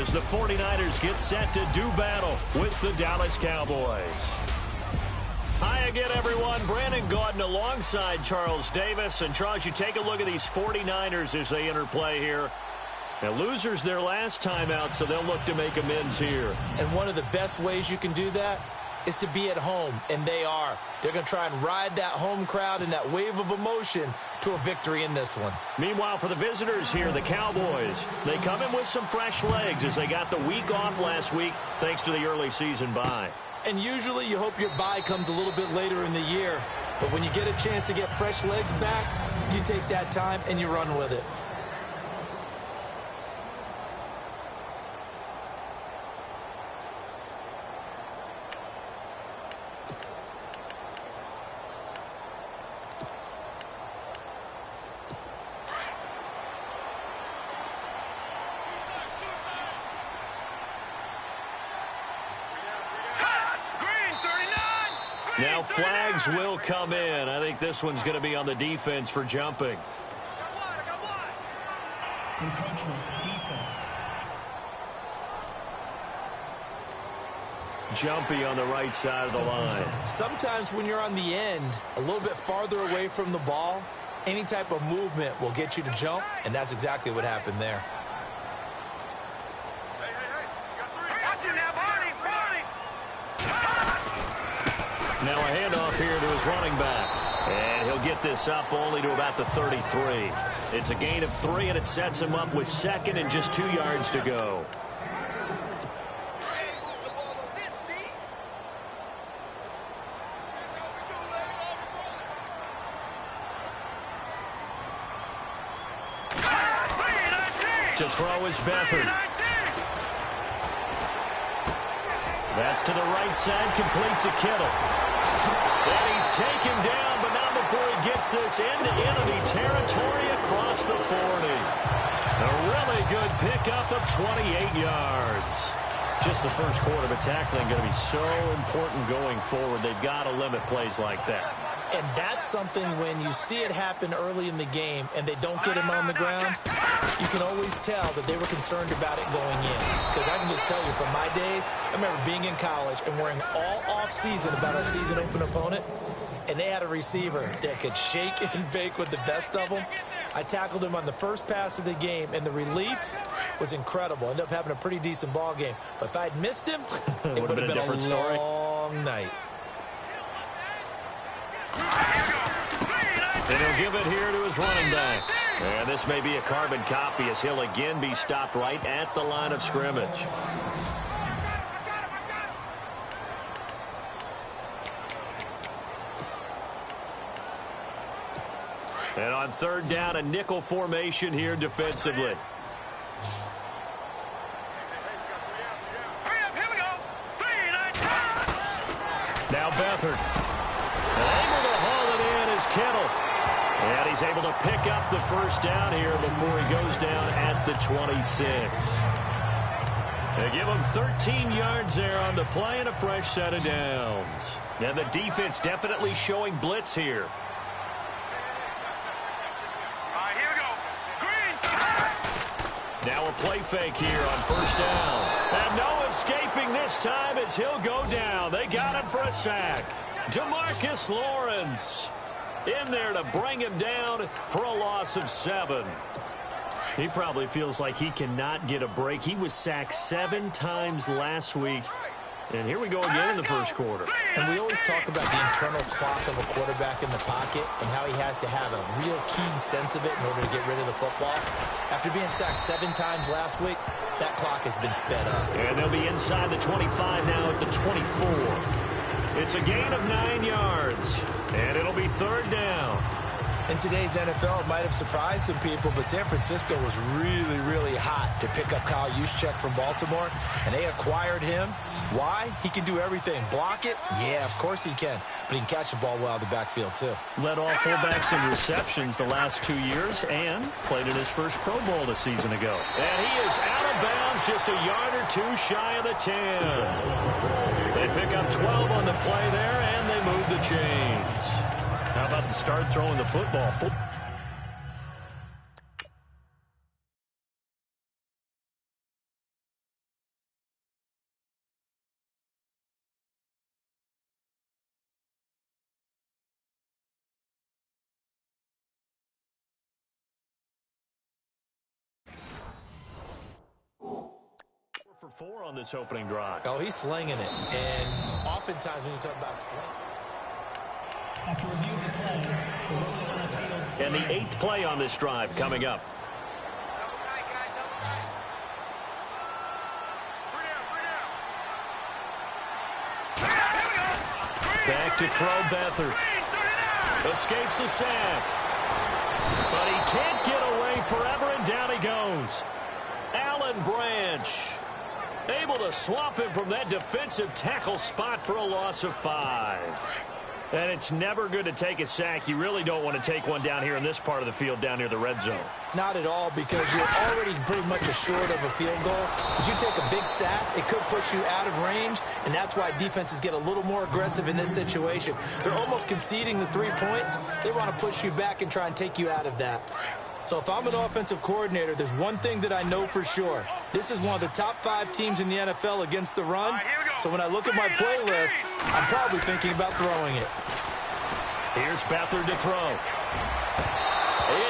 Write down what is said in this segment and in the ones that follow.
as the 49ers get set to do battle with the Dallas Cowboys. Hi again, everyone. Brandon Gaudin alongside Charles Davis. And, Charles, you take a look at these 49ers as they interplay here. Now, losers their last time out, so they'll look to make amends here. And one of the best ways you can do that is to be at home, and they are. They're going to try and ride that home crowd and that wave of emotion to a victory in this one. Meanwhile, for the visitors here, the Cowboys, they come in with some fresh legs as they got the week off last week thanks to the early season bye. And usually you hope your bye comes a little bit later in the year. But when you get a chance to get fresh legs back, you take that time and you run with it. Now flags will come in. I think this one's going to be on the defense for jumping. Encroachment, defense. Jumpy on the right side of the line. Sometimes when you're on the end, a little bit farther away from the ball, any type of movement will get you to jump, and that's exactly what happened there. Now a handoff here to his running back. And he'll get this up only to about the 33. It's a gain of 3, and it sets him up with second and just 2 yards to go. To throw is Beathard. That's to the right side, complete to Kittle. And he's taken down, but not before he gets this into enemy territory across the 40. A really good pickup of 28 yards. Just the first quarter, but tackling going to be so important going forward. They've got to limit plays like that. And that's something when you see it happen early in the game and they don't get him on the ground, you can always tell that they were concerned about it going in. Because I can just tell you from my days, I remember being in college and worrying all off-season about our season-open opponent, and they had a receiver that could shake and bake with the best of them. I tackled him on the first pass of the game, and the relief was incredible. Ended up having a pretty decent ball game. But if I'd missed him, it would have been a different story. Long night. And he'll give it here to his running back. And this may be a carbon copy as he'll again be stopped right at the line of scrimmage. And on third down, a nickel formation here defensively. Now Beathard. Able to haul it in is Kittle. And he's able to pick up the first down here before he goes down at the 26. They give him 13 yards there on the play and a fresh set of downs. Now the defense definitely showing blitz here. Now a play fake here on first down. And no escaping this time as he'll go down. They got him for a sack. DeMarcus Lawrence in there to bring him down for a loss of 7. He probably feels like he cannot get a break. He was sacked 7 times last week. And here we go again in the first quarter. And we always talk about the internal clock of a quarterback in the pocket and how he has to have a real keen sense of it in order to get rid of the football. After being sacked 7 times last week, that clock has been sped up. And they'll be inside the 25 now at the 24. It's a gain of 9 yards, and it'll be third down. In today's NFL, it might have surprised some people, but San Francisco was really, really hot to pick up Kyle Juszczyk from Baltimore, and they acquired him. Why? He can do everything. Block it? Yeah, of course he can. But he can catch the ball well out of the backfield, too. Led all fullbacks in receptions the last 2 years and played in his first Pro Bowl a season ago. And he is out of bounds, just a yard or 2 shy of the 10. They pick up 12 on the play there, and they move the chains. How about the start throwing the football? 4 on this opening drive. Oh, he's slinging it. And oftentimes when you talk about slinging. After review of the play, the ruling on the field stands. And the 8th play on this drive coming up. Back to throw, Beathard. Escapes the sack. But he can't get away forever, and down he goes. Alan Branch able to swap him from that defensive tackle spot for a loss of 5. And it's never good to take a sack. You really don't want to take one down here in this part of the field down near the red zone. Not at all, because you're already pretty much assured of a field goal. But you take a big sack, it could push you out of range, and that's why defenses get a little more aggressive in this situation. They're almost conceding the 3 points. They want to push you back and try and take you out of that. So if I'm an offensive coordinator, there's one thing that I know for sure. This is one of the top 5 teams in the NFL against the run. So when I look at my playlist, I'm probably thinking about throwing it. Here's Beathard to throw.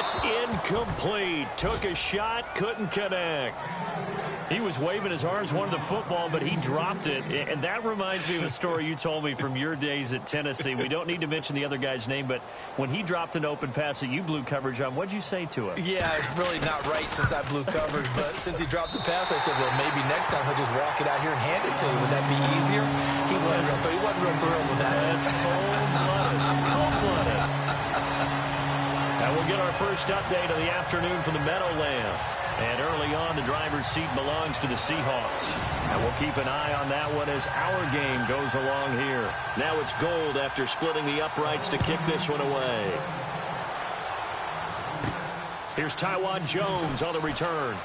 It's incomplete. Took a shot, couldn't connect. He was waving his arms, wanted the football, but he dropped it. And that reminds me of a story you told me from your days at Tennessee. We don't need to mention the other guy's name, but when he dropped an open pass that you blew coverage on, what'd you say to him? Yeah, it's really not right since I blew coverage, but since he dropped the pass, I said, well, maybe next time he'll just walk it out here and hand it to you. Would that be easier? He wasn't real thrilled with that. That's cold-blooded. Cold-blooded. And we'll get our first update of the afternoon from the Meadowlands. And early on, the driver's seat belongs to the Seahawks. And we'll keep an eye on that one as our game goes along here. Now it's Gold after splitting the uprights to kick this one away. Here's Tywan Jones on the return.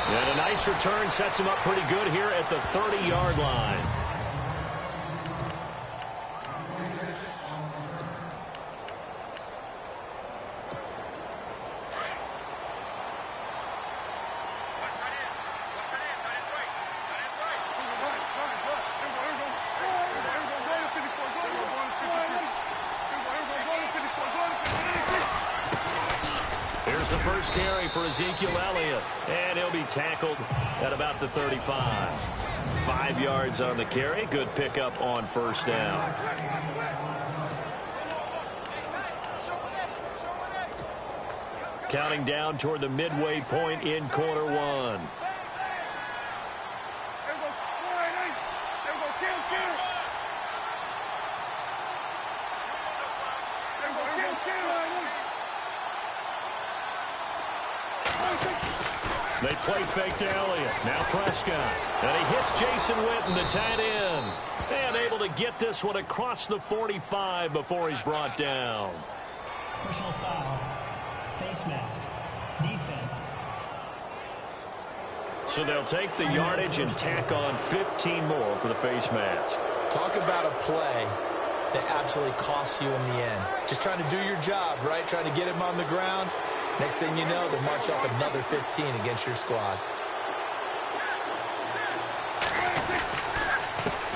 And a nice return sets him up pretty good here at the 30-yard line. The first carry for Ezekiel Elliott, and he'll be tackled at about the 35. 5 yards on the carry. Good pickup on first down. Counting down toward the midway point in quarter one. They play fake to Elliott. Now Prescott. And he hits Jason Witten, the tight end. And able to get this one across the 45 before he's brought down. Personal foul. Face mask. Defense. So they'll take the yardage and tack on 15 more for the face mask. Talk about a play that absolutely costs you in the end. Just trying to do your job, right? Trying to get him on the ground. Next thing you know, they'll march off another 15 against your squad.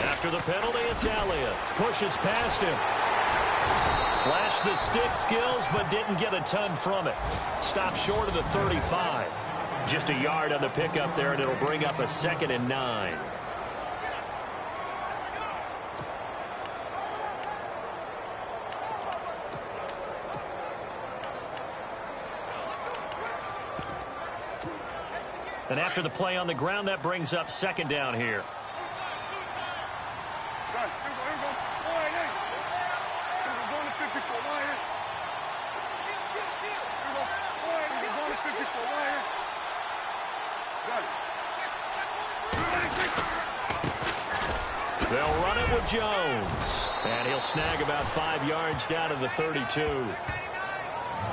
After the penalty, it's Elliott. Pushes past him. Flashed the stick skills, but didn't get a ton from it. Stopped short of the 35. Just a yard on the pickup there, and it'll bring up a 2nd and 9. And after the play on the ground, that brings up 2nd down here. They'll run it with Jones. And he'll snag about 5 yards down to the 32.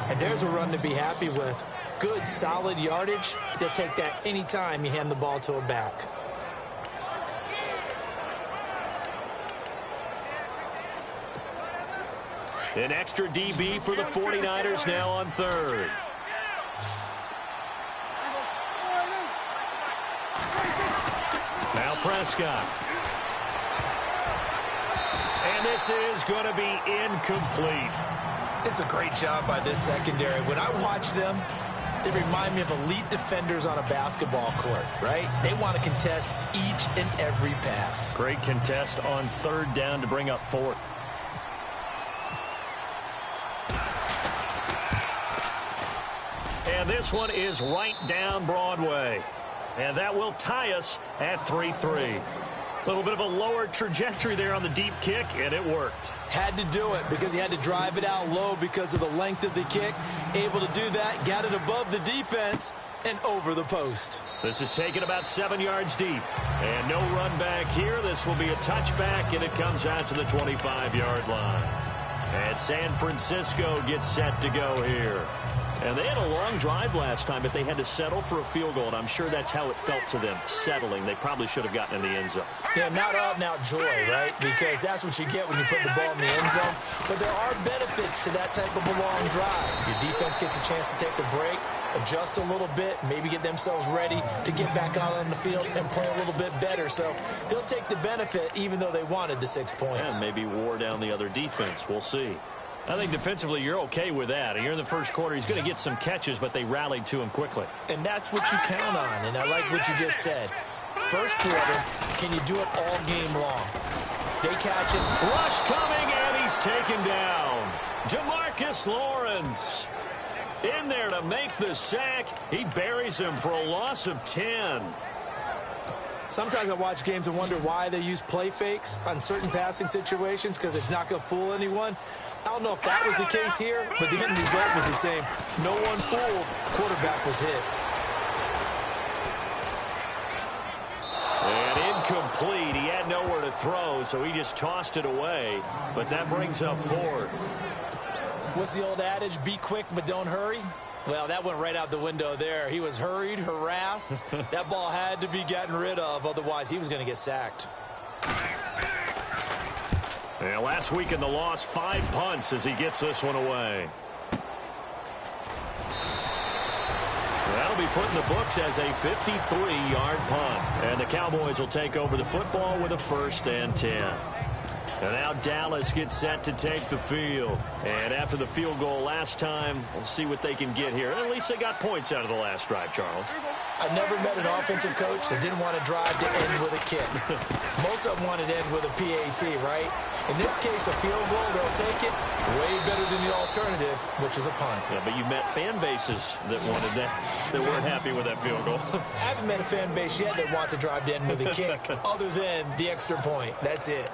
And there's a run to be happy with. Good, solid yardage. They'll take that anytime you hand the ball to a back. An extra DB for the 49ers now on 3rd. Now Prescott. And this is going to be incomplete. It's a great job by this secondary. When I watch them, They remind me of elite defenders on a basketball court, right? They want to contest each and every pass. Great contest on third down to bring up fourth. And this one is right down Broadway. And that will tie us at 3-3. A little bit of a lower trajectory there on the deep kick, and it worked. Had to do it because he had to drive it out low because of the length of the kick. Able to do that, got it above the defense, and over the post. This is taken about 7 yards deep. And no run back here. This will be a touchback, and it comes out to the 25-yard line. And San Francisco gets set to go here. And they had a long drive last time, but they had to settle for a field goal, and I'm sure that's how it felt to them, settling. They probably should have gotten in the end zone. Yeah, not out and out joy, right? Because that's what you get when you put the ball in the end zone. But there are benefits to that type of a long drive. Your defense gets a chance to take a break, adjust a little bit, maybe get themselves ready to get back out on the field and play a little bit better. So they'll take the benefit even though they wanted the 6 points. And maybe wore down the other defense. We'll see. I think defensively you're okay with that. Here in the first quarter, he's going to get some catches, but they rallied to him quickly. And that's what you count on, and I like what you just said. First quarter, can you do it all game long? They catch it. Rush coming, and he's taken down. DeMarcus Lawrence in there to make the sack. He buries him for a loss of 10. Sometimes I watch games and wonder why they use play fakes on certain passing situations because it's not going to fool anyone. I don't know if that was the case here, but the end result was the same. No one fooled. Quarterback was hit. And incomplete. He had nowhere to throw, so he just tossed it away. But that brings up fourth. What's the old adage? Be quick, but don't hurry. Well, that went right out the window there. He was hurried, harassed. That ball had to be gotten rid of, otherwise he was going to get sacked. Yeah, last week in the loss, 5 punts as he gets this one away. That'll be put in the books as a 53-yard punt. And the Cowboys will take over the football with a 1st and 10. And now Dallas gets set to take the field. And after the field goal last time, we'll see what they can get here. At least they got points out of the last drive, Charles. I never met an offensive coach that didn't want to drive to end with a kick. Most of them wanted to end with a PAT, right? In this case, a field goal, they'll take it. Way better than the alternative, which is a punt. Yeah, but you met fan bases that wanted that, that weren't happy with that field goal. I haven't met a fan base yet that wants to drive to end with a kick, other than the extra point. That's it.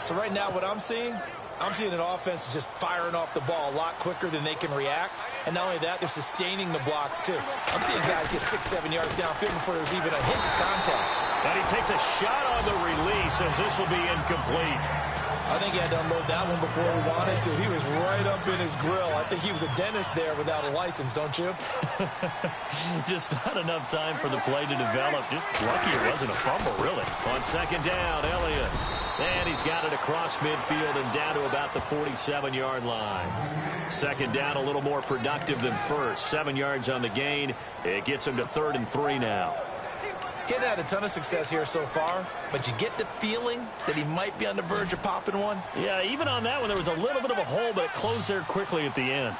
So right now, what I'm seeing an offense just firing off the ball a lot quicker than they can react. And not only that, they're sustaining the blocks, too. I'm seeing guys get 6-7 yards downfield before there's even a hint of contact. And he takes a shot on the release as this will be incomplete. I think he had to unload that one before he wanted to. He was right up in his grill. I think he was a dentist there without a license, don't you? Just not enough time for the play to develop. Just lucky it wasn't a fumble, really. On 2nd down, Elliott. And he's got it across midfield and down to about the 47-yard line. 2nd down, a little more productive than first. 7 yards on the gain. It gets him to 3rd and 3 now. Getting had a ton of success here so far, but you get the feeling that he might be on the verge of popping one. Yeah, even on that one, there was a little bit of a hole, but it closed there quickly at the end.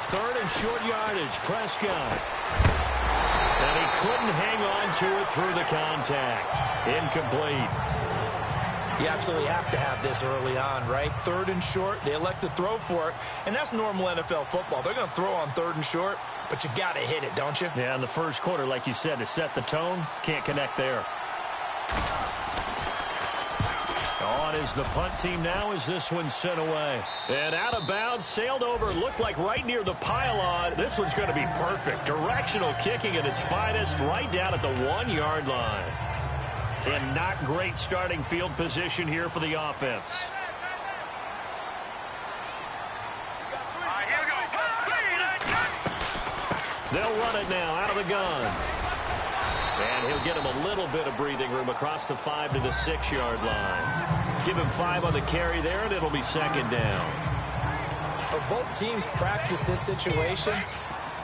Third and short yardage, Prescott. And he couldn't hang on to it through the contact. Incomplete. You absolutely have to have this early on, right? 3rd and short, they elect to throw for it, and that's normal NFL football. They're going to throw on 3rd and short, but you've got to hit it, don't you? Yeah, in the first quarter, like you said, to set the tone, can't connect there. On is the punt team now as this one's sent away. And out of bounds, sailed over, looked like right near the pylon. This one's going to be perfect. Directional kicking at its finest, right down at the 1-yard line. And not great starting field position here for the offense. They'll run it now out of the gun. And he'll get him a little bit of breathing room across the 5 to the 6-yard line. Give him 5 on the carry there, and it'll be 2nd down. But both teams practice this situation,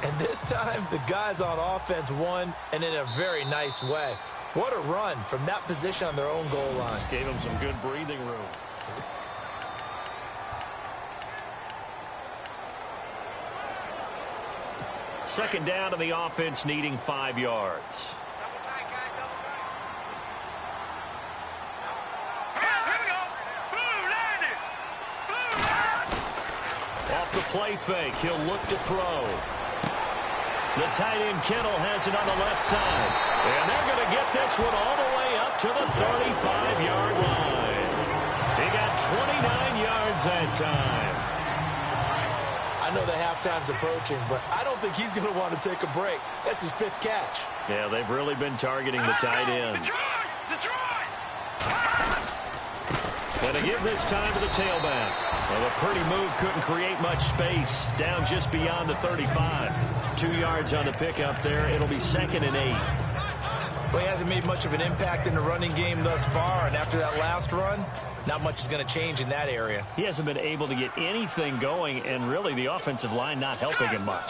and this time the guys on offense won, and in a very nice way. What a run from that position on their own goal line. Gave them some good breathing room. Second down to the offense, needing 5 yards. Off the play fake, he'll look to throw. The tight end Kittle has it on the left side. And they're going to get this one all the way up to the 35-yard line. He got 29 yards that time. I know the halftime's approaching, but I don't think he's going to want to take a break. That's his 5th catch. Yeah, they've really been targeting the tight end. And to give this time to the tailback. Well, a pretty move couldn't create much space. Down just beyond the 35. 2 yards on the pickup there. It'll be 2nd and 8. Well, he hasn't made much of an impact in the running game thus far, and after that last run, not much is going to change in that area. He hasn't been able to get anything going, and really the offensive line not helping him much.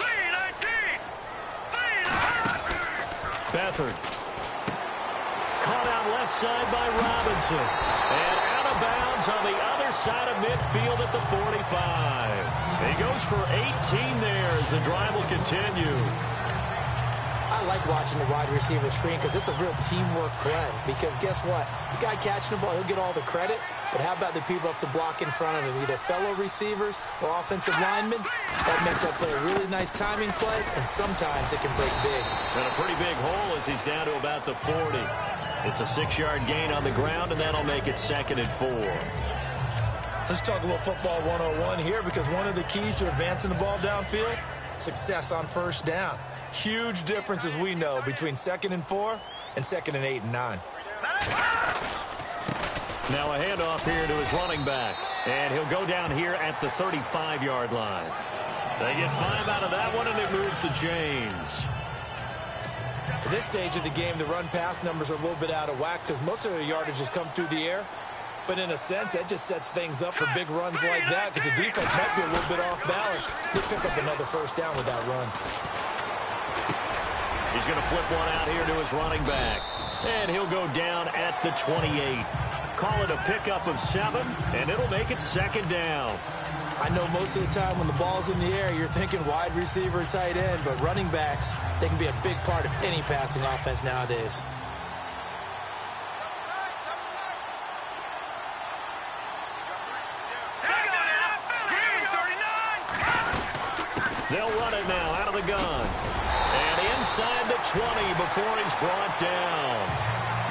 Beathard. Caught out left side by Robinson. And out of bounds on the other side of midfield at the 45. He goes for 18 there as the drive will continue. I like watching the wide receiver screen because it's a real teamwork play. Because guess what? The guy catching the ball, he'll get all the credit. But how about the people up to block in front of him, either fellow receivers or offensive linemen? That makes that play a really nice timing play, and sometimes it can break big. And a pretty big hole as he's down to about the 40. It's a 6-yard gain on the ground, and that'll make it 2nd and 4. Let's talk a little football 101 here, because one of the keys to advancing the ball downfield, success on first down. Huge difference, as we know, between 2nd and 4 and 2nd and 8 and 9. Now a handoff here to his running back. And he'll go down here at the 35-yard line. They get 5 out of that one, and it moves the chains. At this stage of the game, the run-pass numbers are a little bit out of whack because most of their yardage has come through the air. But in a sense, that just sets things up for big runs like that because the defense might be a little bit off balance. They pick up another first down with that run. He's going to flip one out here to his running back. And he'll go down at the 28. Call it a pickup of 7, and it'll make it 2nd down. I know most of the time when the ball's in the air, you're thinking wide receiver, tight end, but running backs, they can be a big part of any passing offense nowadays. They'll run it now out of the gun. And inside the 20 before he's brought down.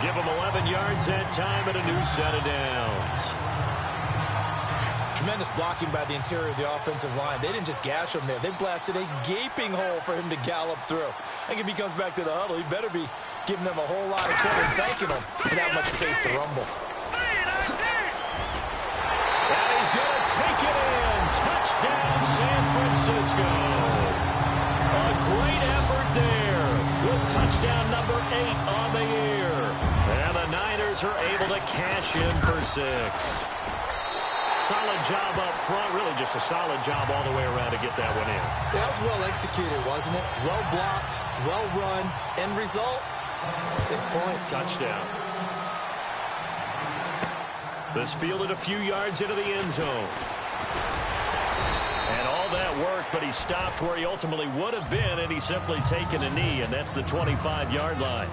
Give him 11 yards that time and a new set of downs. Tremendous blocking by the interior of the offensive line. They didn't just gash him there. They blasted a gaping hole for him to gallop through. I think if he comes back to the huddle, he better be giving them a whole lot of credit and thanking them for that much space to rumble. And he's going to take it in. Touchdown, San Francisco. A great effort there with touchdown number 8 on the year. And the Niners are able to cash in for 6. Solid job up front. Really just a solid job all the way around to get that one in. That was well executed, wasn't it? Well blocked, well run. End result, 6 points. Touchdown. This fielded a few yards into the end zone. And all that work, but he stopped where he ultimately would have been, and he's simply taken a knee, and that's the 25-yard line.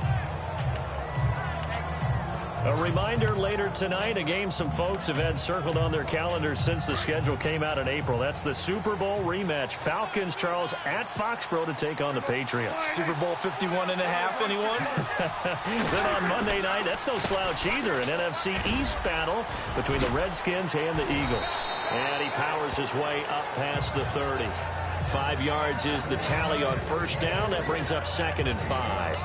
A reminder later tonight, a game some folks have had circled on their calendars since the schedule came out in April. That's the Super Bowl rematch. Falcons, Charles, at Foxborough to take on the Patriots. Super Bowl 51.5, anyone? Then on Monday night, that's no slouch either. An NFC East battle between the Redskins and the Eagles. And he powers his way up past the 30. 5 yards is the tally on first down. That brings up 2nd and 5.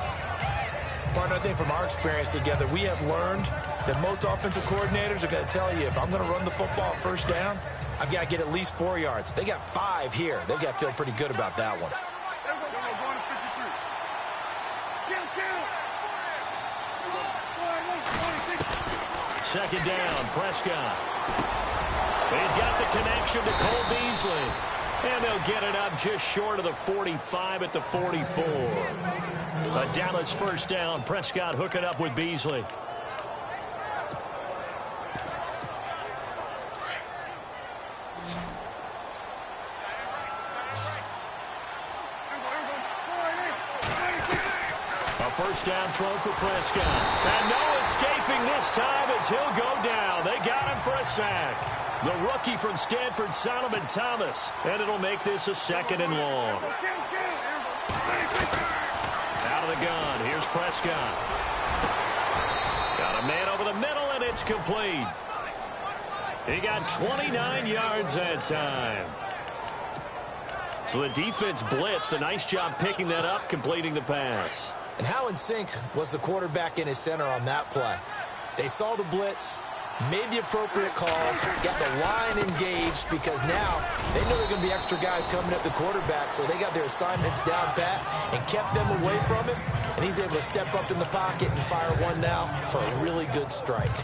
Partner, I think from our experience together, we have learned that most offensive coordinators are going to tell you, if I'm going to run the football first down, I've got to get at least 4 yards. They got 5 here. They've got to feel pretty good about that one. Second down, Prescott. He's got the connection to Cole Beasley. And they'll get it up just short of the 45 at the 44. A Dallas first down. Prescott hooking up with Beasley. A first down throw for Prescott. And no escaping this time as he'll go down. They got him for a sack. The rookie from Stanford, Solomon Thomas. And it'll make this a 2nd and long. Out of the gun. Here's Prescott. Got a man over the middle, and it's complete. He got 29 yards that time. So the defense blitzed. A nice job picking that up, completing the pass. And how in sync was the quarterback in his center on that play? They saw the blitz, made the appropriate calls, got the line engaged because now they know there are going to be extra guys coming at the quarterback, so they got their assignments down pat and kept them away from him, and he's able to step up in the pocket and fire one now for a really good strike.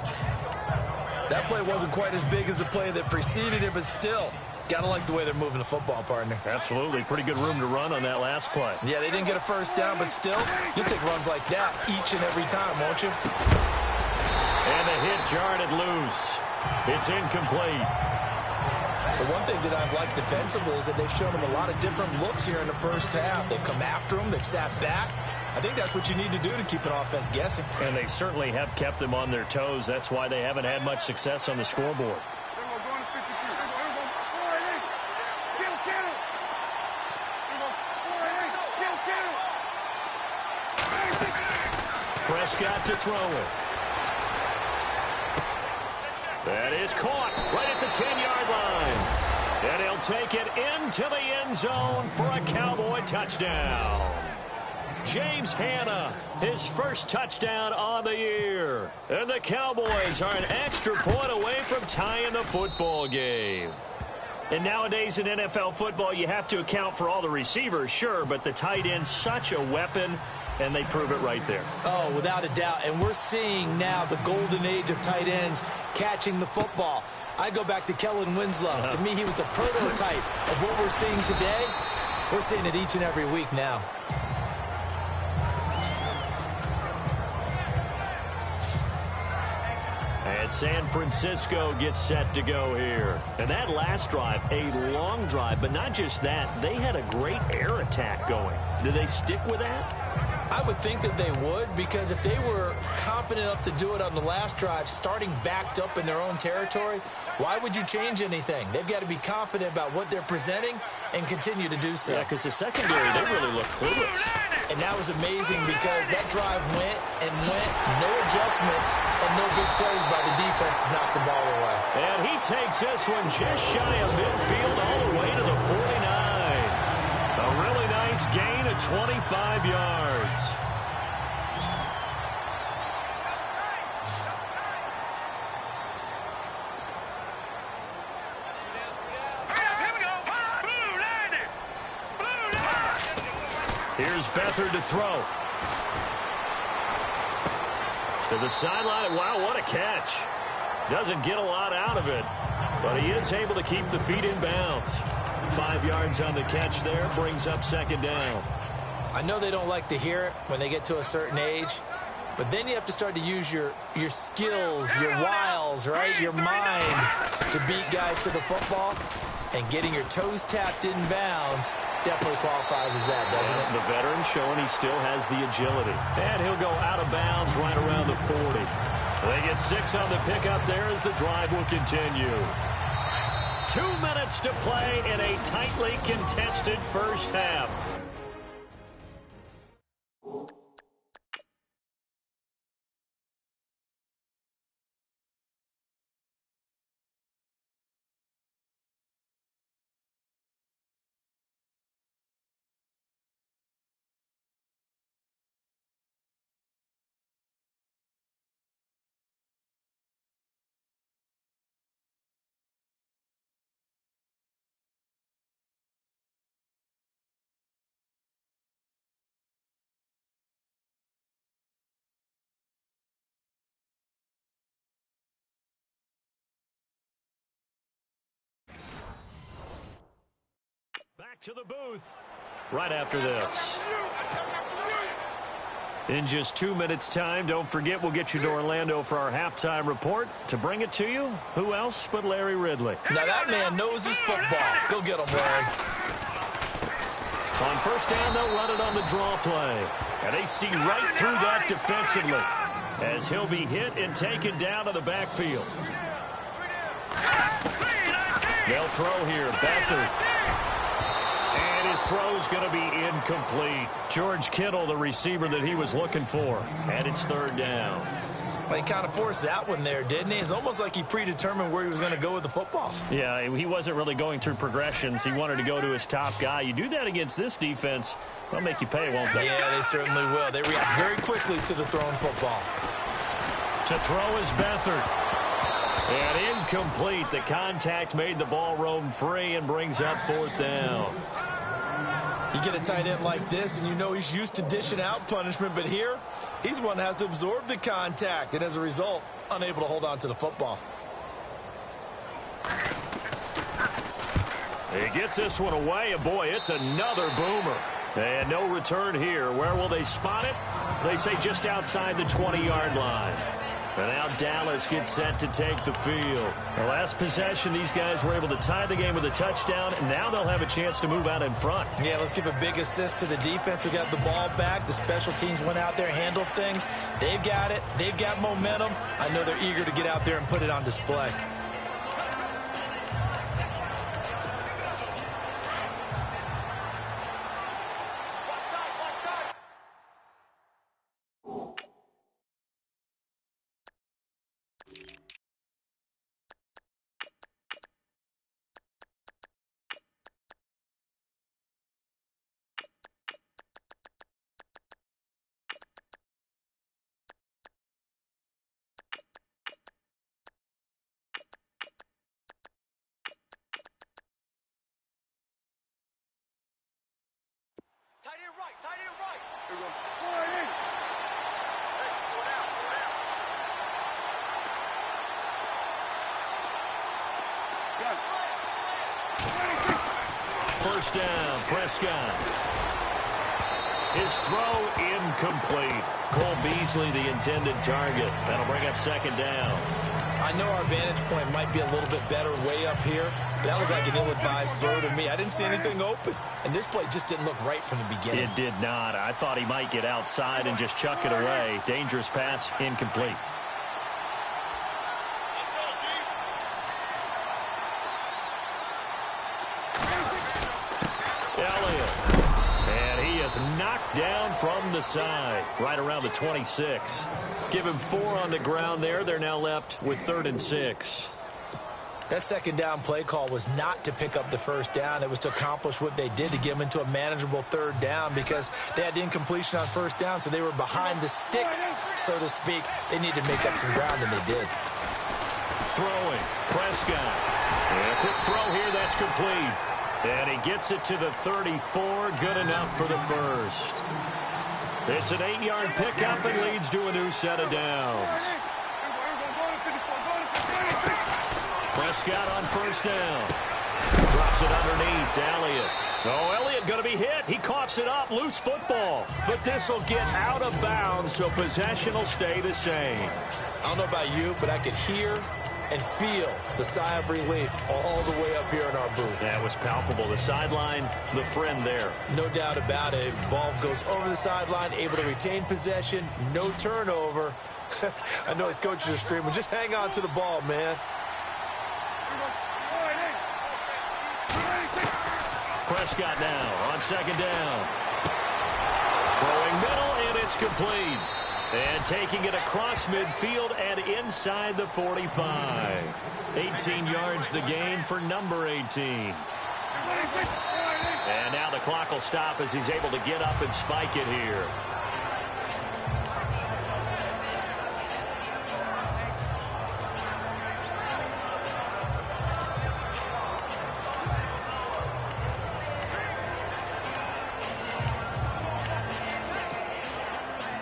That play wasn't quite as big as the play that preceded it, but still, gotta like the way they're moving the football, partner. Absolutely. Pretty good room to run on that last play. Yeah, they didn't get a first down, but still, you'll take runs like that each and every time, won't you? And the hit jarred it loose. It's incomplete. The one thing that I've liked defensively is that they've shown them a lot of different looks here in the first half. They've come after them. They've sat back. I think that's what you need to do to keep an offense guessing. And they certainly have kept them on their toes. That's why they haven't had much success on the scoreboard. Prescott to throw it. That is caught right at the 10-yard line. And he'll take it into the end zone for a Cowboy touchdown. James Hanna, his first touchdown on the year. And the Cowboys are an extra point away from tying the football game. And nowadays in NFL football, you have to account for all the receivers, sure, but the tight end's such a weapon, and they prove it right there. Oh, without a doubt. And we're seeing now the golden age of tight ends catching the football. I go back to Kellen Winslow. To me, he was a prototype of what we're seeing today. We're seeing it each and every week now. And San Francisco gets set to go here. And that last drive, a long drive, but not just that, they had a great air attack going. Do they stick with that? I would think that they would, because if they were confident enough to do it on the last drive, starting backed up in their own territory, why would you change anything? They've got to be confident about what they're presenting and continue to do so. Yeah, because the secondary, they really look clueless. And that was amazing because that drive went and went, no adjustments, and no big plays by the defense to knock the ball away. And he takes this one just shy of midfield all the way to the 49. A really nice gain of 25 yards. Here's Beathard to throw. To the sideline. Wow, what a catch. Doesn't get a lot out of it, but he is able to keep the feet in bounds. 5 yards on the catch there, brings up second down. I know they don't like to hear it when they get to a certain age, but then you have to start to use your skills, your wiles, right, your mind to beat guys to the football. And getting your toes tapped in bounds definitely qualifies as that, doesn't it? The veteran showing he still has the agility. And he'll go out of bounds right around the 40. They get 6 on the pickup there as the drive will continue. 2 minutes to play in a tightly contested first half. to the booth right after this. In just 2 minutes' time, don't forget we'll get you to Orlando for our halftime report. To bring it to you, who else but Larry Ridley? Now that man knows his football. Go get him, Larry. On first down, they'll run it on the draw play. And they see right through that defensively as he'll be hit and taken down to the backfield. They'll throw here. Beathard. And his throw's going to be incomplete. George Kittle, the receiver that he was looking for. And it's third down. Well, he kind of forced that one there, didn't he? It's almost like he predetermined where he was going to go with the football. Yeah, he wasn't really going through progressions. He wanted to go to his top guy. You do that against this defense, they'll make you pay, won't they? Yeah, they certainly will. They react very quickly to the thrown football. To throw is Beathard. And incomplete. The contact made the ball roam free and brings up fourth down. You get a tight end like this, and you know he's used to dishing out punishment, but here, he's the one that has to absorb the contact, and as a result, unable to hold on to the football. He gets this one away, and boy, it's another boomer. And no return here. Where will they spot it? They say just outside the 20-yard line. And now Dallas gets set to take the field. The last possession, these guys were able to tie the game with a touchdown, and now they'll have a chance to move out in front. Yeah, let's give a big assist to the defense who got the ball back. The special teams went out there, handled things. They've got it. They've got momentum. I know they're eager to get out there and put it on display. Tight end right, tight end right. Here we go. First down, Prescott. His throw incomplete. Cole Beasley, the intended target. That'll bring up second down. I know our vantage point might be a little bit better way up here, but that looked like an ill-advised throw to me. I didn't see anything open, and this play just didn't look right from the beginning. It did not. I thought he might get outside and just chuck it away. Dangerous pass, incomplete. Knocked down from the side, right around the 26. Give him 4 on the ground there. They're now left with 3rd and 6. That second down play call was not to pick up the first down. It was to accomplish what they did, to get them into a manageable 3rd down, because they had incompletion on first down, so they were behind the sticks, so to speak. They needed to make up some ground, and they did. Throwing, Prescott. And a quick throw here, that's complete. And he gets it to the 34, good enough for the first. It's an 8-yard pickup and leads to a new set of downs. Prescott on first down. Drops it underneath to Elliott. Oh, Elliott going to be hit. He coughs it up. Loose football. But this will get out of bounds, so possession will stay the same. I don't know about you, but I could hear and feel the sigh of relief all the way up here in our booth. That was palpable. The sideline, the friend there. No doubt about it. Ball goes over the sideline, able to retain possession, no turnover. I know his coaches are screaming, just hang on to the ball, man. Prescott now on second down. Throwing middle, and it's complete. And taking it across midfield and inside the 45. 18 yards the gain for number 18. And now the clock will stop as he's able to get up and spike it here.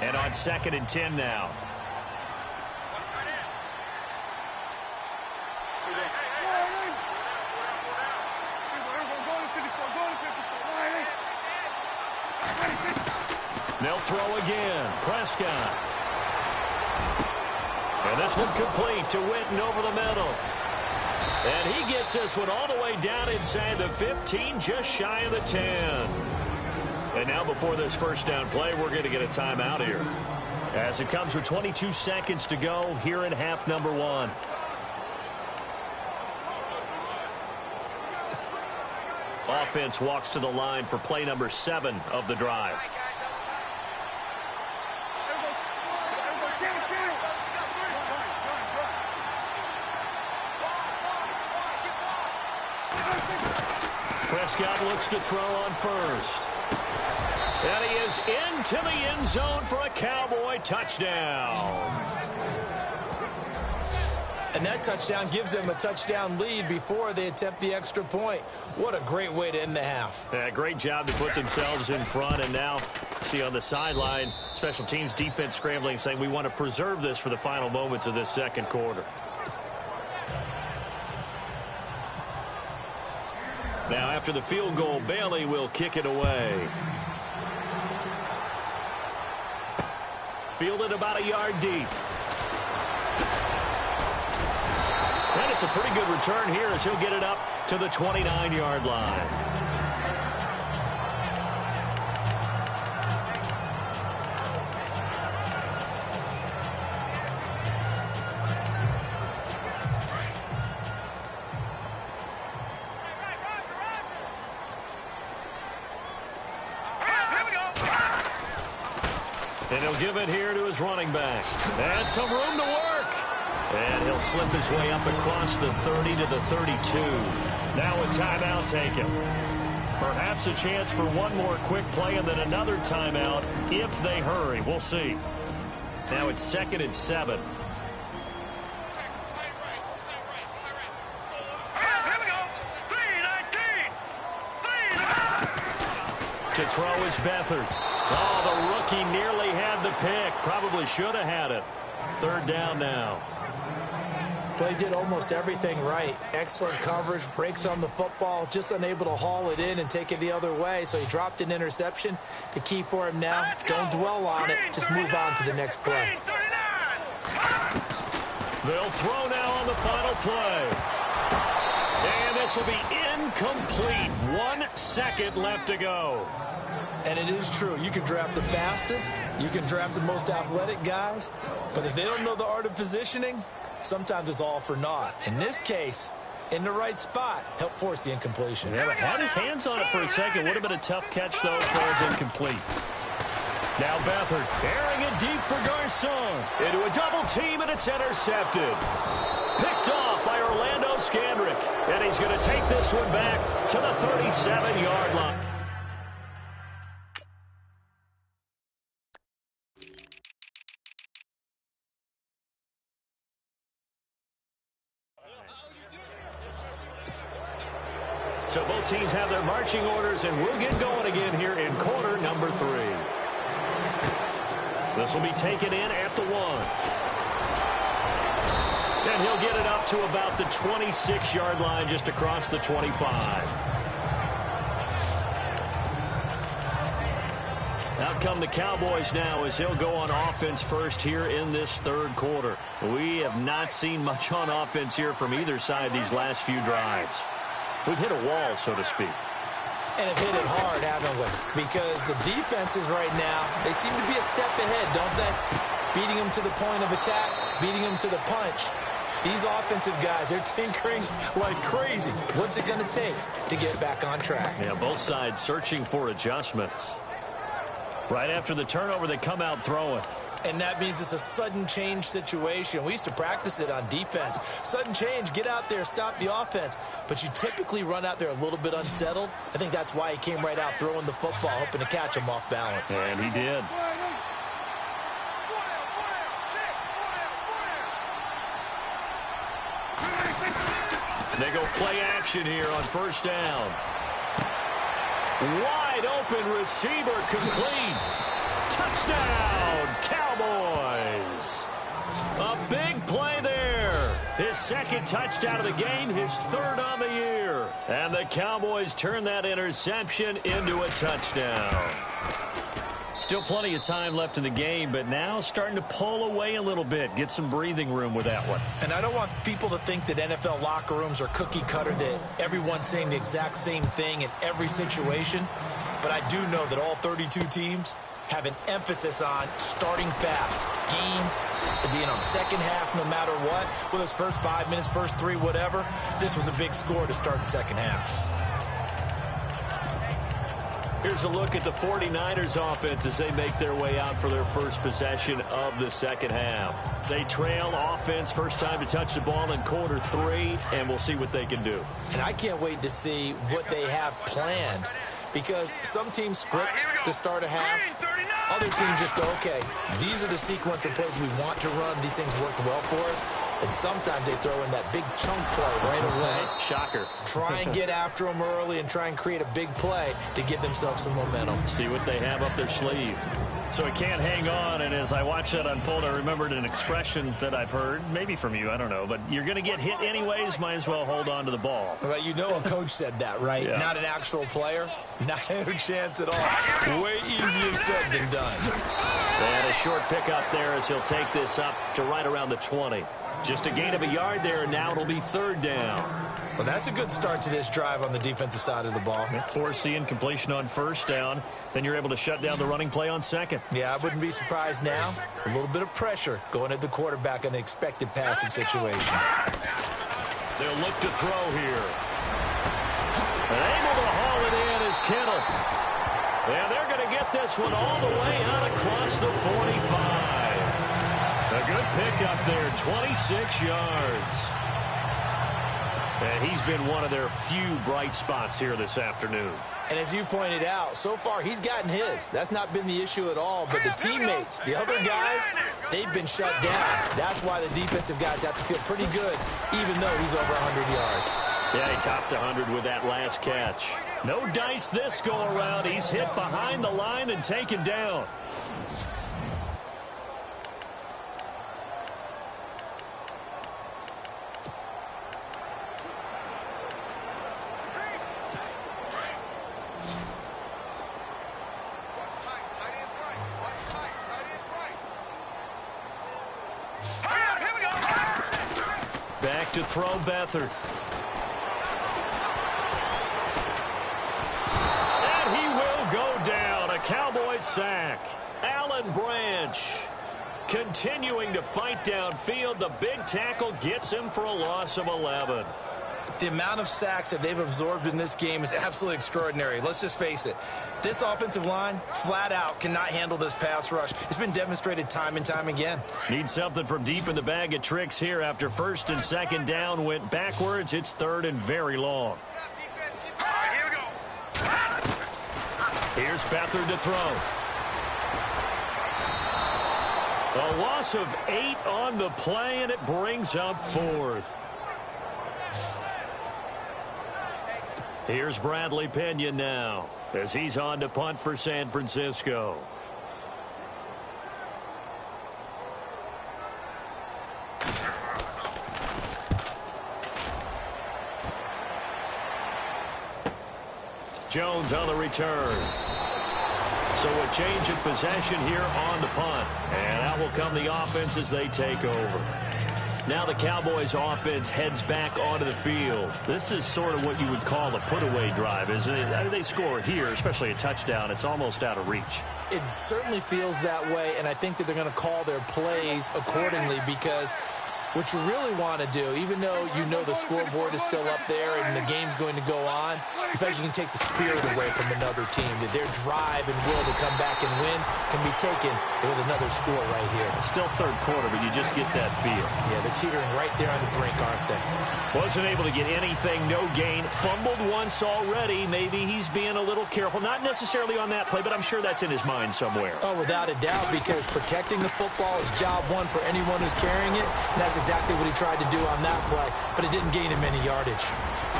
And on 2nd and 10 now. They'll throw again. Prescott. And this one complete to Witten over the middle. And he gets this one all the way down inside the 15, just shy of the 10. And now before this first down play, we're going to get a timeout here, as it comes with 22 seconds to go here in half number 1. Offense walks to the line for play number 7 of the drive. Prescott looks to throw on first. And he is into the end zone for a Cowboy touchdown. And that touchdown gives them a touchdown lead before they attempt the extra point. What a great way to end the half. Yeah, great job to put themselves in front. And now, see on the sideline, special teams defense scrambling, saying we want to preserve this for the final moments of this second quarter. Now, after the field goal, Bailey will kick it away. Fielded about a yard deep. And it's a pretty good return here as he'll get it up to the 29-yard line. And he'll give it here to his running back. And some room to work. And he'll slip his way up across the 30 to the 32. Now a timeout taken. Perhaps a chance for one more quick play and then another timeout if they hurry. We'll see. Now it's 2nd and 7. To throw is Beathard. Oh, the rookie nearly had the pick. Probably should have had it. 3rd down now. Play did almost everything right. Excellent coverage, breaks on the football, just unable to haul it in and take it the other way. So he dropped an interception. The key for him now, don't dwell on it. Just move on to the next play. They'll throw now on the final play. And this will be incomplete. 1 second left to go. And it is true. You can draft the fastest. You can draft the most athletic guys. But if they don't know the art of positioning, sometimes it's all for naught. In this case, in the right spot, help force the incompletion. Yeah, but had his hands on it for a second. Would have been a tough catch, though, if it was incomplete. Now Beathard airing it deep for Garcon. Into a double team, and it's intercepted. Picked off by Orlando Scandrick. And he's going to take this one back to the 37-yard line. So both teams have their marching orders, and we'll get going again here in quarter number 3. This will be taken in at the 1. And he'll get it up to about the 26-yard line, just across the 25. Out come the Cowboys now as he'll go on offense first here in this 3rd quarter. We have not seen much on offense here from either side these last few drives. We've hit a wall, so to speak. And have hit it hard, haven't we? Because the defenses right now, they seem to be a step ahead, don't they? Beating them to the point of attack, beating them to the punch. These offensive guys, they're tinkering like crazy. What's it going to take to get back on track? Yeah, both sides searching for adjustments. Right after the turnover, they come out throwing. And that means it's a sudden change situation. We used to practice it on defense. Sudden change, get out there, stop the offense. But you typically run out there a little bit unsettled. I think that's why he came right out throwing the football, hoping to catch him off balance. And he did. They go play action here on 1st down. Wide open receiver complete. Touchdown, Cowboys. A big play there. His 2nd touchdown of the game, his 3rd on the year. And the Cowboys turn that interception into a touchdown. Still plenty of time left in the game, but now starting to pull away a little bit. Get some breathing room with that one. And I don't want people to think that NFL locker rooms are cookie cutter, that everyone's saying the exact same thing in every situation. But I do know that all 32 teams have an emphasis on starting fast. Game being on second half no matter what. Whether it's first 5 minutes, first 3, whatever. This was a big score to start the second half. Here's a look at the 49ers offense as they make their way out for their first possession of the second half. They trail offense first time to touch the ball in quarter 3, and we'll see what they can do. And I can't wait to see what they have planned, because some teams script to start a half. Other teams just go, okay, these are the sequence of plays we want to run. These things worked well for us. And sometimes they throw in that big chunk play right away. Shocker. Try and get after them early and try and create a big play to give themselves some momentum. See what they have up their sleeve. So he can't hang on, and as I watch that unfold, I remembered an expression that I've heard, maybe from you, I don't know, but you're going to get hit anyways, might as well hold on to the ball. Well, you know a coach said that, right? Yeah. Not an actual player. Not a chance at all. Way easier said than done. They had a short pickup there as he'll take this up to right around the 20. Just a gain of a yard there, and now it'll be third down. Well, that's a good start to this drive on the defensive side of the ball. Forcing completion on first down. Then you're able to shut down the running play on second. Yeah, I wouldn't be surprised now. A little bit of pressure going at the quarterback in an expected passing situation. They'll look to throw here. And able to haul it in is Kittle. And they're going to get this one all the way out across the 45. A good pickup there, 26 yards. And he's been one of their few bright spots here this afternoon. And as you pointed out, so far he's gotten his. That's not been the issue at all. But the teammates, the other guys, they've been shut down. That's why the defensive guys have to feel pretty good, even though he's over 100 yards. Yeah, he topped 100 with that last catch. No dice this go-around. He's hit behind the line and taken down. Back to throw Beathard. And he will go down. A Cowboys sack. Alan Branch continuing to fight downfield. The big tackle gets him for a loss of 11. The amount of sacks that they've absorbed in this game is absolutely extraordinary. Let's just face it. This offensive line, flat out, cannot handle this pass rush. It's been demonstrated time and time again. Need something from deep in the bag of tricks here after first and second down went backwards. It's third and very long. Here's Beathard to throw. A loss of 8 on the play, and it brings up fourth. Here's Bradley Pena now as he's on to punt for San Francisco. Jones on the return. So a change of possession here on the punt. And out will come the offense as they take over. Now the Cowboys offense heads back onto the field. This is sort of what you would call a put-away drive, isn't it? They score here, especially a touchdown. It's almost out of reach. It certainly feels that way, and I think that they're going to call their plays accordingly, because what you really want to do, even though you know the scoreboard is still up there and the game's going to go on, you feel like you can take the spirit away from another team, that their drive and will to come back and win can be taken with another score right here. Still third quarter, but you just get that feel. Yeah, they're teetering right there on the brink, aren't they? Wasn't able to get anything, no gain. Fumbled once already. Maybe he's being a little careful. Not necessarily on that play, but I'm sure that's in his mind somewhere. Oh, without a doubt, because protecting the football is job one for anyone who's carrying it, and that's exactly what he tried to do on that play, but it didn't gain him any yardage.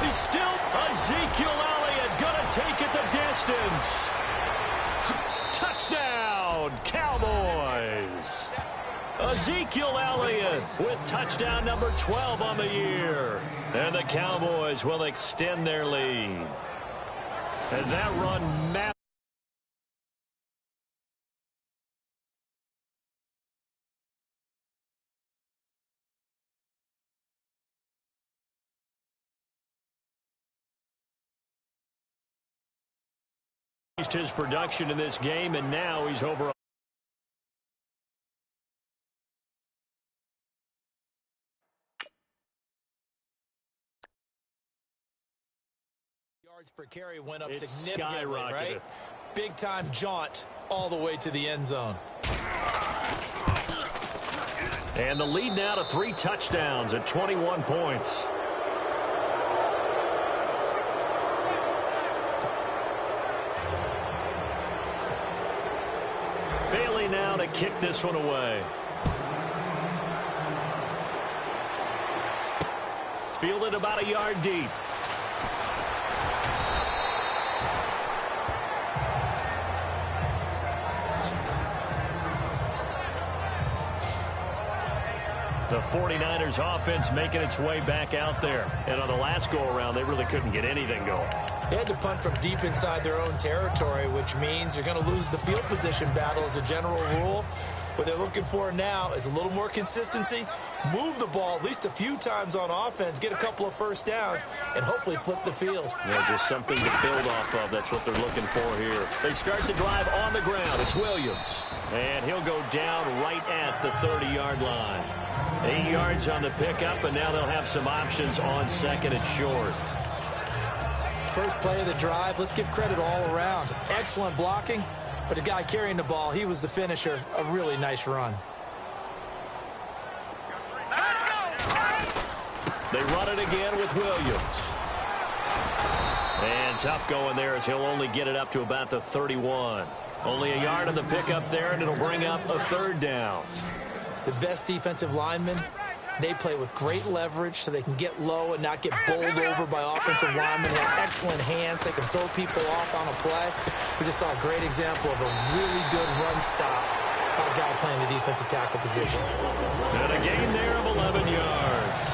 He's still Ezekiel Elliott gonna take it the distance. Touchdown, Cowboys. Ezekiel Elliott with touchdown number 12 on the year. And the Cowboys will extend their lead. And that run His production in this game, and now he's over. Yards per carry went up It's significantly, skyrocketed. right? Big-time jaunt all the way to the end zone. And the lead now to 3 touchdowns at 21 points. Bailey now to kick this one away. Fielded about a yard deep. The 49ers offense making its way back out there. And on the last go-around, they really couldn't get anything going. They had to punt from deep inside their own territory, which means you're going to lose the field position battle as a general rule. What they're looking for now is a little more consistency, move the ball at least a few times on offense, get a couple of first downs, and hopefully flip the field. Yeah, just something to build off of. That's what they're looking for here. They start the drive on the ground. It's Williams. And he'll go down right at the 30-yard line. 8 yards on the pickup, and now they'll have some options on second and short. First play of the drive, let's give credit all around. Excellent blocking, but the guy carrying the ball, he was the finisher. A really nice run. They run it again with Williams. And tough going there as he'll only get it up to about the 31. Only a yard on the pickup there, and it'll bring up a 3rd down. The best defensive linemen, they play with great leverage so they can get low and not get bowled over by offensive linemen. They have excellent hands. They can throw people off on a play. We just saw a great example of a really good run stop by a guy playing the defensive tackle position. And a gain there of 11 yards.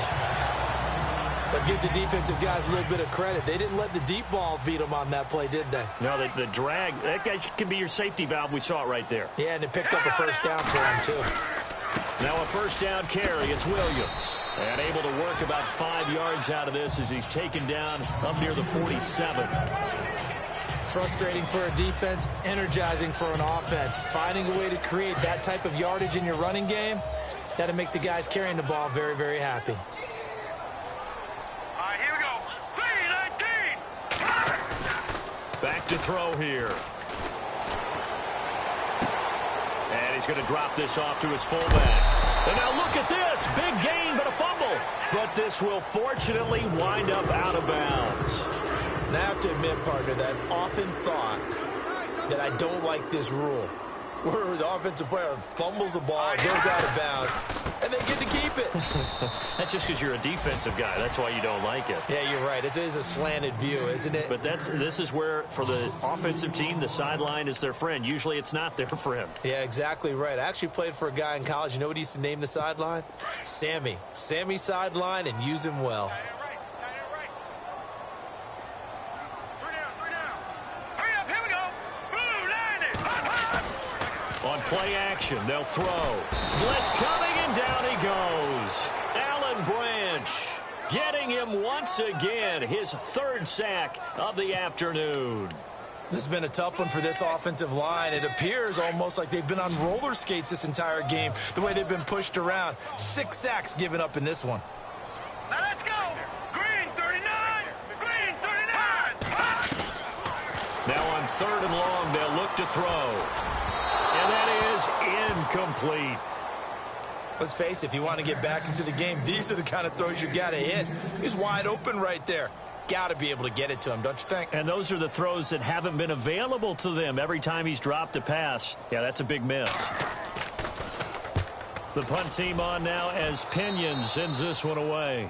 But give the defensive guys a little bit of credit. They didn't let the deep ball beat them on that play, did they? No, the drag, that guy can be your safety valve. We saw it right there. Yeah, and they picked up a first down for him, too. Now a first down carry. It's Williams. And able to work about 5 yards out of this as he's taken down up near the 47. Frustrating for a defense, energizing for an offense. Finding a way to create that type of yardage in your running game, that'll make the guys carrying the ball very, very happy. All right, here we go. 3-19. Back to throw here. And he's going to drop this off to his fullback. And now look at this. Big gain, but a fumble. But this will fortunately wind up out of bounds. And I have to admit, partner, that I've often thought that I don't like this rule, where the offensive player fumbles the ball, goes out of bounds, and they get to keep it. That's just because you're a defensive guy. That's why you don't like it. Yeah, you're right. It is a slanted view, isn't it? But this is where, for the offensive team, the sideline is their friend. Usually it's not there for him. Yeah, exactly right. I actually played for a guy in college. You know what he used to name the sideline? Sammy. Sammy sideline, and use him well. On play action, they'll throw. Blitz coming, and down he goes. Alan Branch getting him once again, his 3rd sack of the afternoon. This has been a tough one for this offensive line. It appears almost like they've been on roller skates this entire game, the way they've been pushed around. 6 sacks given up in this one. Now let's go. Green 39. Green 39. Now on 3rd and long, they'll look to throw. And that is incomplete. Let's face it, if you want to get back into the game, these are the kind of throws you got to hit. He's wide open right there. Got to be able to get it to him, don't you think? And those are the throws that haven't been available to them every time he's dropped a pass. Yeah, that's a big miss. The punt team on now as Pinion sends this one away.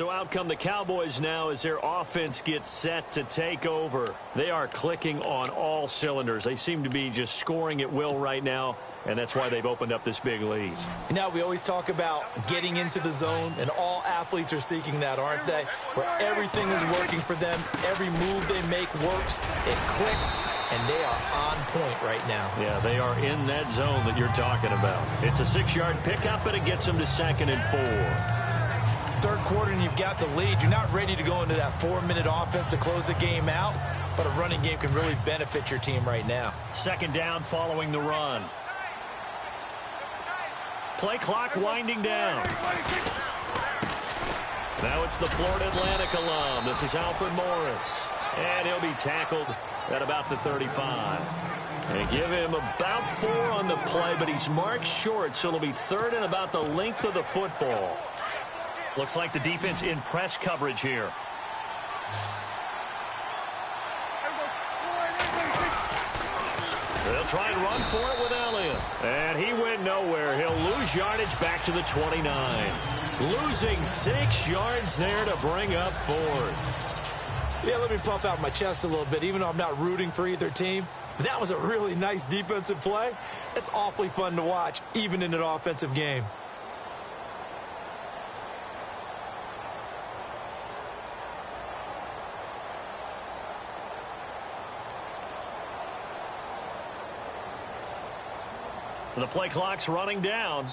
So out come the Cowboys now as their offense gets set to take over. They are clicking on all cylinders. They seem to be just scoring at will right now, and that's why they've opened up this big lead. Now we always talk about getting into the zone, and all athletes are seeking that, aren't they? Where everything is working for them, every move they make works, it clicks, and they are on point right now. Yeah, they are in that zone that you're talking about. It's a 6-yard pickup, and it gets them to 2nd and 4. Third quarter and you've got the lead. You're not ready to go into that 4-minute offense to close the game out, but a running game can really benefit your team right now. 2nd down following the run. Play clock winding down. Now it's the Florida Atlantic alum. This is Alfred Morris. And he'll be tackled at about the 35. And give him about 4 on the play, but he's marked short, so it'll be 3rd and about the length of the football. Looks like the defense in press coverage here. They'll try and run for it with Elliott. And he went nowhere. He'll lose yardage back to the 29. Losing 6 yards there to bring up 4th. Yeah, let me pump out my chest a little bit, even though I'm not rooting for either team. But that was a really nice defensive play. It's awfully fun to watch, even in an offensive game. The play clock's running down.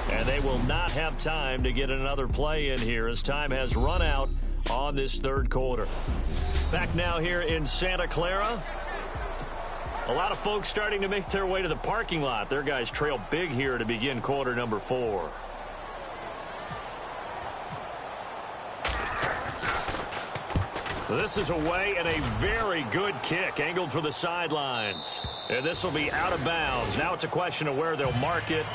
And they will not have time to get another play in here as time has run out on this 3rd quarter. Back now here in Santa Clara. A lot of folks starting to make their way to the parking lot. Their guys trail big here to begin quarter number 4. This is away and a very good kick angled for the sidelines. And this will be out of bounds. Now it's a question of where they'll mark it.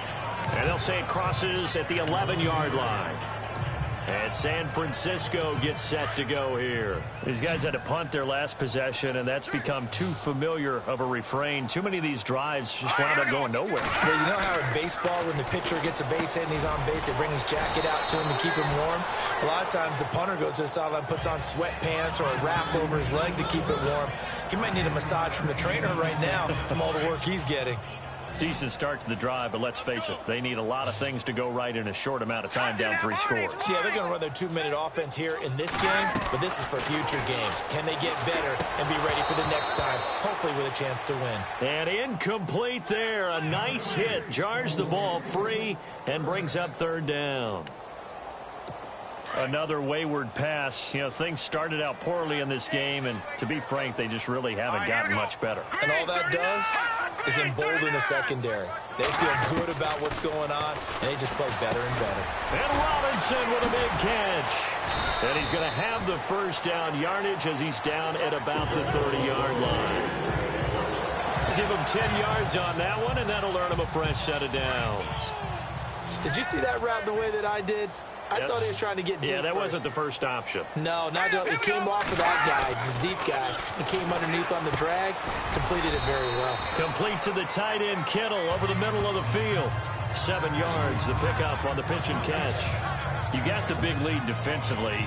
And they'll say it crosses at the 11-yard line. And San Francisco gets set to go here. These guys had to punt their last possession, and that's become too familiar of a refrain. Too many of these drives just wound up going nowhere. Well, you know how in baseball, when the pitcher gets a base hit and he's on base, they bring his jacket out to him to keep him warm? A lot of times the punter goes to the sideline, puts on sweatpants or a wrap over his leg to keep it warm. He might need a massage from the trainer right now from all the work he's getting. Decent start to the drive, but let's face it, they need a lot of things to go right in a short amount of time, down 3 scores. Yeah, they're going to run their 2-minute offense here in this game, but this is for future games. Can they get better and be ready for the next time, hopefully with a chance to win? And incomplete there. A nice hit. Jars the ball free and brings up 3rd down. Another wayward pass. You know, things started out poorly in this game, and to be frank, they just really haven't gotten much better. And all that does is embolden the secondary. They feel good about what's going on, and they just play better and better. And Robinson with a big catch. And he's going to have the 1st down yardage as he's down at about the 30-yard line. Give him 10 yards on that one, and that'll earn him a fresh set of downs. Did you see that route the way that I did? I thought he was trying to get deep. Yeah, that first. wasn't the first option. No, he came off of that guy, the deep guy. He came underneath on the drag, completed it very well. Complete to the tight end, Kittle, over the middle of the field. 7 yards, the pickup on the pitch and catch. You got the big lead defensively,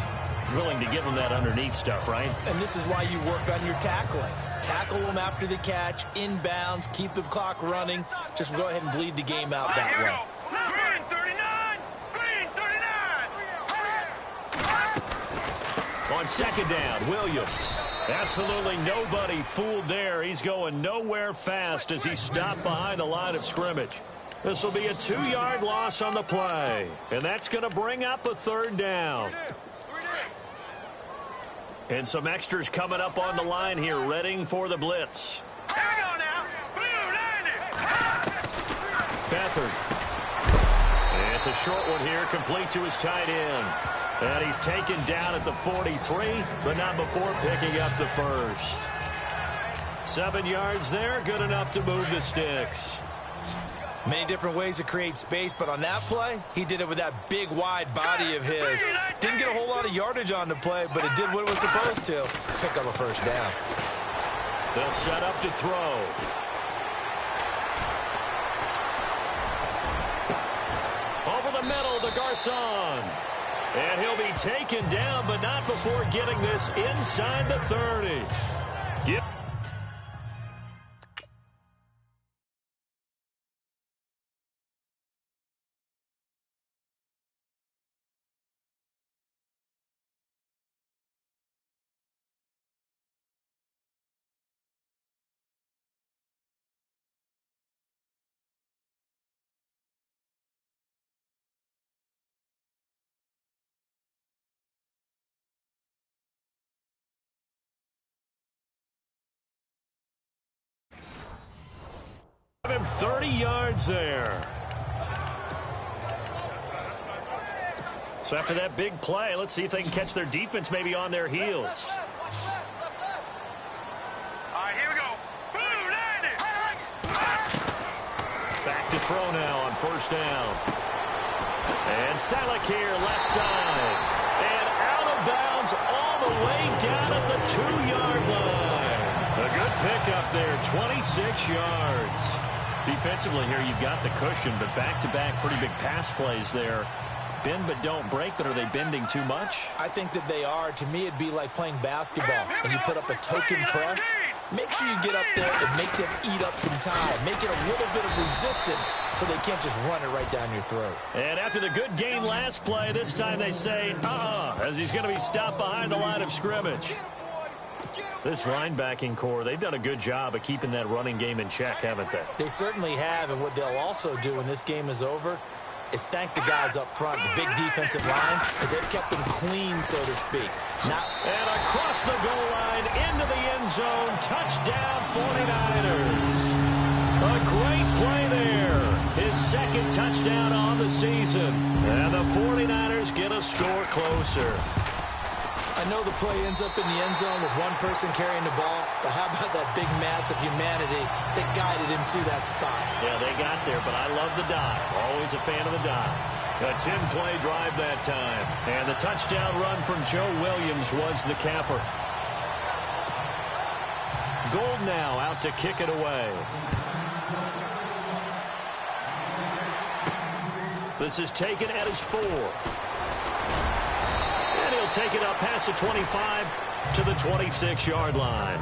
willing to give them that underneath stuff, right? And this is why you work on your tackling. Tackle them after the catch, inbounds, keep the clock running. Just go ahead and bleed the game out that way. Green 39! Green 39! On 2nd down, Williams. Absolutely nobody fooled there. He's going nowhere fast as he stopped behind the line of scrimmage. This will be a 2-yard loss on the play. And that's going to bring up a 3rd down. And some extras coming up on the line here, readying for the blitz. Hang on now! Blue 90! Beathard. And it's a short one here, complete to his tight end. And he's taken down at the 43, but not before picking up the 1st. 7 yards there, good enough to move the sticks. Many different ways to create space, but on that play, he did it with that big, wide body of his. Didn't get a whole lot of yardage on the play, but it did what it was supposed to. Pick up a 1st down. They'll set up to throw. press on. And he'll be taken down, but not before getting this inside the 30. Yep. Him 30 yards there. So after that big play, let's see if they can catch their defense maybe on their heels. All right, here we go. Blue 90. Back to throw now on first down. And Salek here, left side. And out of bounds all the way down at the 2-yard line. A good pickup there, 26 yards. Defensively here, you've got the cushion, but back-to-back pretty big pass plays there. Bend but don't break, but are they bending too much? I think that they are. To me, it'd be like playing basketball. When you put up a token press, make sure you get up there and make them eat up some time. Make it a little bit of resistance so they can't just run it right down your throat. And after the good gain last play, this time they say, as he's going to be stopped behind the line of scrimmage. This linebacking core, they've done a good job of keeping that running game in check, haven't they? They certainly have, and what they'll also do when this game is over is thank the guys up front, the big defensive line, because they've kept them clean, so to speak. And across the goal line, into the end zone, touchdown 49ers. A great play there. His second touchdown on the season. And the 49ers get a score closer. I know the play ends up in the end zone with one person carrying the ball, but how about that big mass of humanity that guided him to that spot? Yeah, they got there, but I love the dive. Always a fan of the dive. A 10-play drive that time. And the touchdown run from Joe Williams was the capper. Gold now out to kick it away. This is taken at his 4. And he'll take it up past the 25 to the 26-yard line.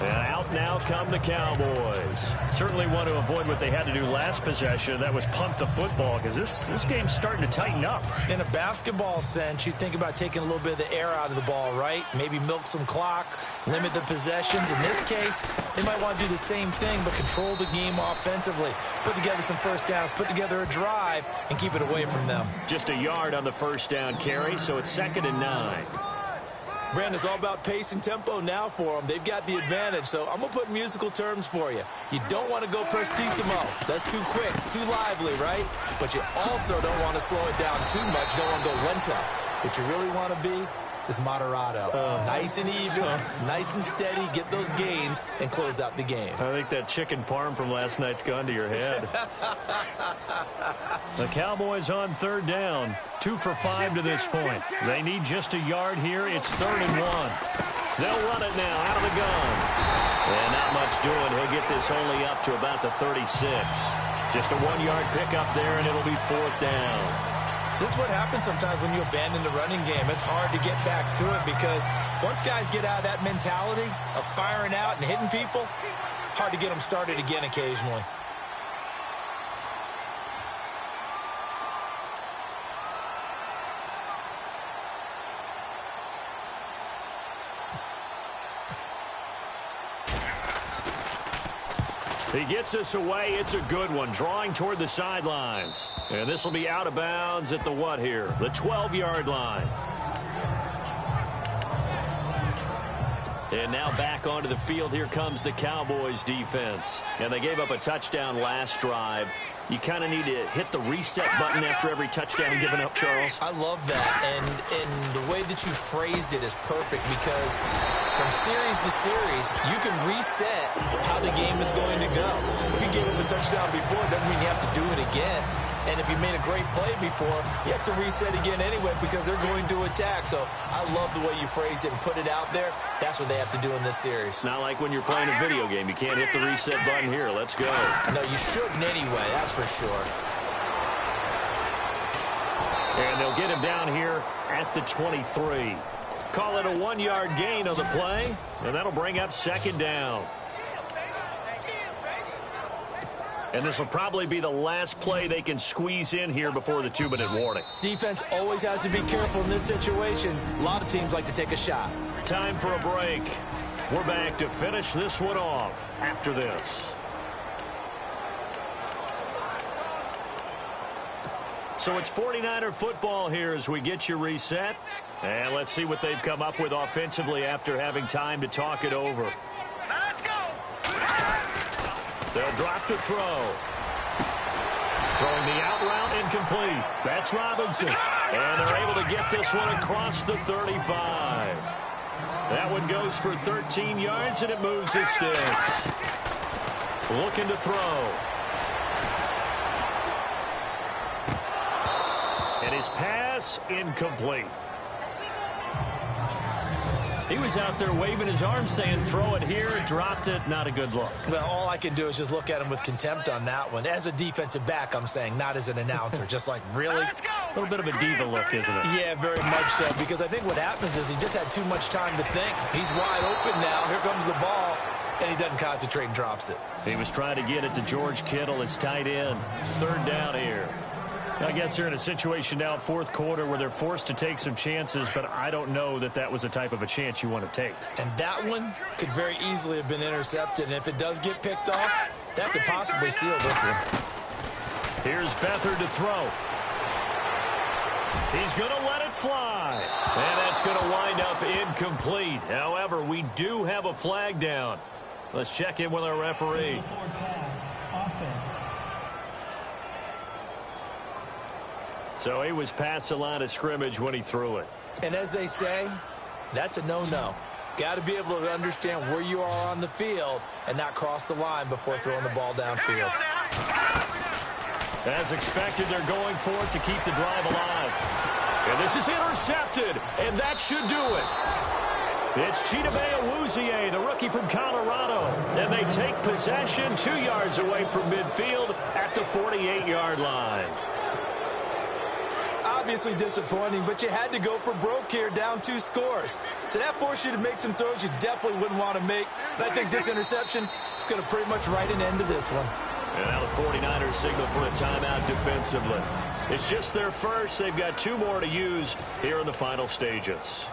And out now come the Cowboys. Certainly want to avoid what they had to do last possession. That was punt the football, because this game's starting to tighten up. In a basketball sense, you think about taking a little bit of the air out of the ball, right? Maybe milk some clock, limit the possessions. In this case, they might want to do the same thing, but control the game offensively. Put together some first downs, put together a drive, and keep it away from them. Just a yard on the first down carry, so it's 2nd and 9. Brandon, it's all about pace and tempo now for them. They've got the advantage, so I'm going to put musical terms for you. You don't want to go prestissimo. That's too quick, too lively, right? But you also don't want to slow it down too much. You don't want to go lento. What you really want to be is moderato. Nice and even, nice and steady, get those gains, and close out the game. I think that chicken parm from last night's gone to your head. The Cowboys on 3rd down. 2 for 5 to this point. They need just a yard here. It's 3rd and 1. They'll run it now out of the gun. And not much doing. He'll get this only up to about the 36. Just a 1-yard pickup there, and it'll be 4th down. This is what happens sometimes when you abandon the running game. It's hard to get back to it because once guys get out of that mentality of firing out and hitting people, hard to get them started again occasionally. He gets us away. It's a good one. Drawing toward the sidelines. And this will be out of bounds at the what here? The 12-yard line. And now back onto the field. Here comes the Cowboys defense. And they gave up a touchdown last drive. You kind of need to hit the reset button after every touchdown given up, Charles. I love that. And the way that you phrased it is perfect because from series to series, you can reset how the game is going to go. If you gave up a touchdown before, it doesn't mean you have to do it again. And if you made a great play before, you have to reset again anyway because they're going to attack. So I love the way you phrased it and put it out there. That's what they have to do in this series. Not like when you're playing a video game. You can't hit the reset button here. Let's go. No, you shouldn't anyway, that's for sure. And they'll get him down here at the 23. Call it a 1-yard gain on the play, and that'll bring up second down. And this will probably be the last play they can squeeze in here before the 2-minute warning. Defense always has to be careful in this situation. A lot of teams like to take a shot. Time for a break. We're back to finish this one off after this. So it's 49er football here as we get you reset. And let's see what they've come up with offensively after having time to talk it over. Let's go. They'll drop to throw. Throwing the out route incomplete. That's Robinson. And they're able to get this one across the 35. That one goes for 13 yards, and it moves his sticks. Looking to throw. And his pass incomplete. He was out there waving his arms saying throw it here, dropped it, not a good look. Well, all I can do is just look at him with contempt on that one. As a defensive back, I'm saying, not as an announcer. Just like, really? A little bit of a diva look, isn't it? Yeah, very much so, because I think what happens is he just had too much time to think. He's wide open now. Here comes the ball, and he doesn't concentrate and drops it. He was trying to get it to George Kittle, his tight end. Third down here. I guess they're in a situation now, fourth quarter, where they're forced to take some chances, but I don't know that that was the type of a chance you want to take. And that one could very easily have been intercepted, and if it does get picked off, that could possibly seal this one. Here's Beathard to throw. He's going to let it fly. And that's going to wind up incomplete. However, we do have a flag down. Let's check in with our referee. Forward pass, offense. So he was past the line of scrimmage when he threw it. And as they say, that's a no-no. Got to be able to understand where you are on the field and not cross the line before throwing the ball downfield. As expected, they're going for it to keep the drive alive. And this is intercepted, and that should do it. It's Chidobe Awuzie, the rookie from Colorado. And they take possession 2 yards away from midfield at the 48-yard line. Obviously disappointing, but you had to go for broke here, down 2 scores. So that forced you to make some throws you definitely wouldn't want to make. And I think this interception is going to pretty much write an end to this one. And now the 49ers signal for a timeout defensively. It's just their first. They've got 2 more to use here in the final stages.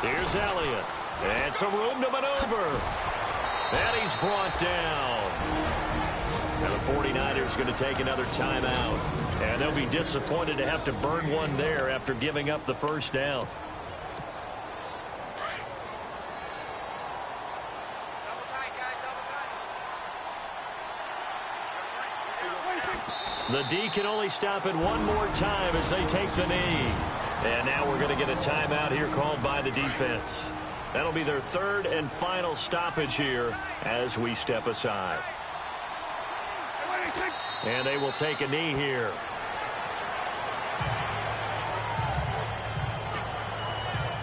Here's Elliott. And some room to maneuver. And he's brought down. Now the 49ers going to take another timeout. And they'll be disappointed to have to burn one there after giving up the first down. The D can only stop it one more time as they take the knee. And now we're going to get a timeout here called by the defense. That'll be their third and final stoppage here as we step aside. And they will take a knee here.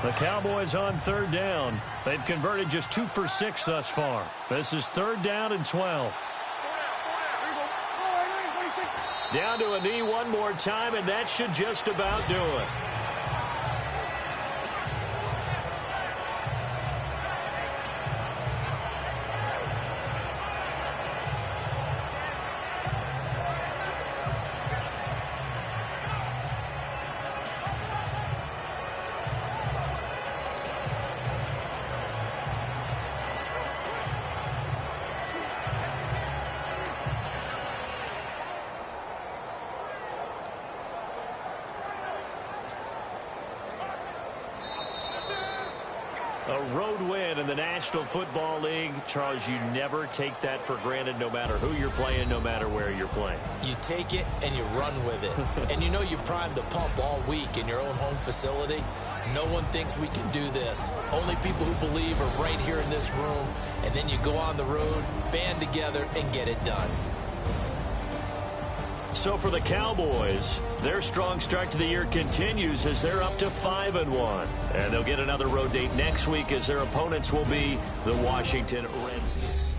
The Cowboys on third down. They've converted just 2 for 6 thus far. This is 3rd down and 12. Down to a knee one more time, and that should just about do it. road win in the National Football League. Charles, you never take that for granted no matter who you're playing, no matter where you're playing. You take it and you run with it. And you know you primed the pump all week in your own home facility. No one thinks we can do this. Only people who believe are right here in this room. And then you go on the road, band together, and get it done. So for the Cowboys, their strong start to the year continues as they're up to 5-1. And they'll get another road date next week as their opponents will be the Washington Redskins.